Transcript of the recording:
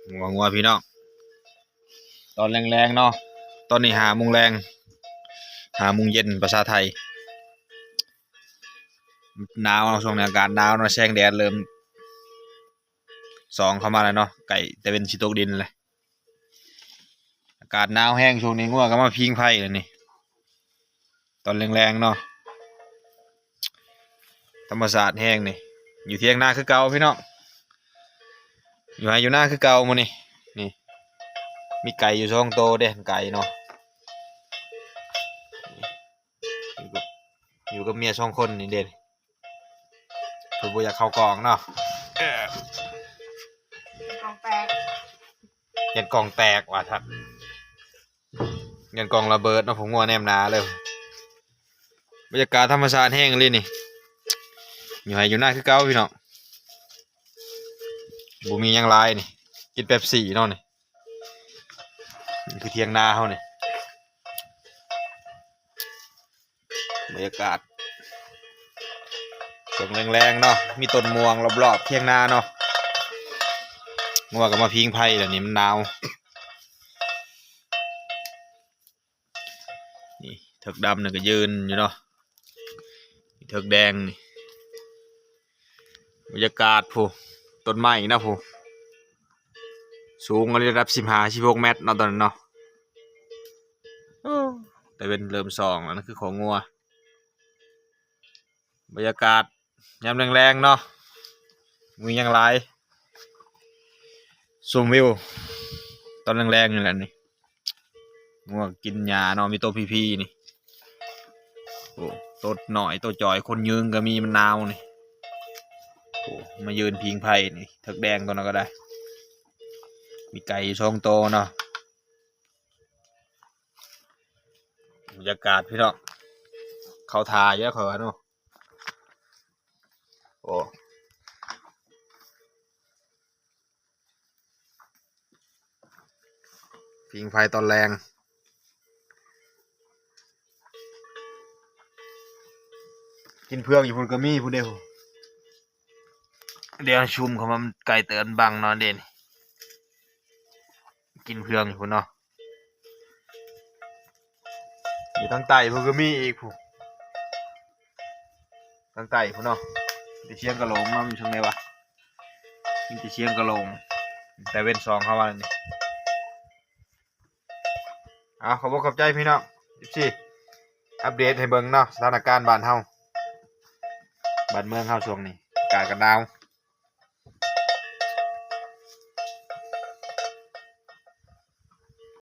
งัวพี่น้องตอนแรงๆเนาะตอนนี้5 โมงแรง5 โมงเย็นภาษาไทยหนาวช่วงนี้อากาศหนาวเนาะแสงแดดเริ่มส่องเข้ามาแล้วเนาะไก่แต่เป็นสิตกดินเลยอากาศหนาวแห้งช่วงนี้งัวก็มาพิงไผ่เลยนี่ตอนแรงๆเนาะธรรมศาสตร์แห้งนี่อยู่เที่ยงหน้าคือเก่าพี่น้องอยู่ไหนอยู่หน้าคือเก่ามื้อนี่มีไก่อยู่2 ตัวเด้ไก่เนาะอยู่กับเมีย2 คนนี่เด่นเพิ่นบ่อยากเข้ากล่องเนาะกองแตกยันกล่องแตกว่ะท่านยันกล่องระเบิดเนาะผมงัวแนมหนาเลยบรรยากาศธรรมชาติแห้งเลยนี่อยู่ไหนอยู่หน้าคือเก่าพี่น้องบ่มีหยังหลายนี่กินเป๊ปซี่เนาะนี่คือเที่ยงนาเฮานี่บรรยากาศช่วงแรงๆเนาะมีต้นม่วงรอบๆเที่ยงนาเนาะงัวก็มาพิงไผ่แล้วนี่มันหนาวนี่เถิกดำนี่ก็ยืนอยู่เนาะเถิกแดงนี่บรรยากาศผู้ต้นไม้นะผู้สูงระดับ15-16 เมตรเนาะตอนนั้นเนาะแต่เป็นเริ่มส่องแล้วนั่นคือของงัวบรรยากาศยามแรงๆเนาะมีอย่างไรชมวิวตอนแรงๆนี่แหละนี่งัวกินหญ้าเนาะมีตัวพีนี่โอ้ตัวหน่อยตัวจ่อยคนยืนก็มีมันนาวนี่โอ้มายืนพิงไผ่นี่เถิกแดงตัวนั้นก็ได้มีไก่2 ตัวเนาะบรรยากาศพี่น้องเขาทาเยอะเขาเนาะโอ้พิงไฟตอนแรงกินเพื่องอยู่พุ่นก็มีผู้เดียวเดี๋ยวชุมเขามันไก่เตือนบังเนาะเด่นกินเพื่องอยู่พุ่นเนาะอยู่ทางใต้พุ่นก็มีอีกผู้ทางใต้พุ่นเนาะที่เชียงกะโหลงเนาะมีช่วงไหนวะมีที่เชียงกะโหลงแต่เว้น2เข้ามานี่ขอบคุณขอบใจพี่น้อง14อัปเดตให้เบิ่งเนาะสถานการณ์บ้านเฮาบ้านเมืองเฮาช่วงนี้อากาศก็หนาว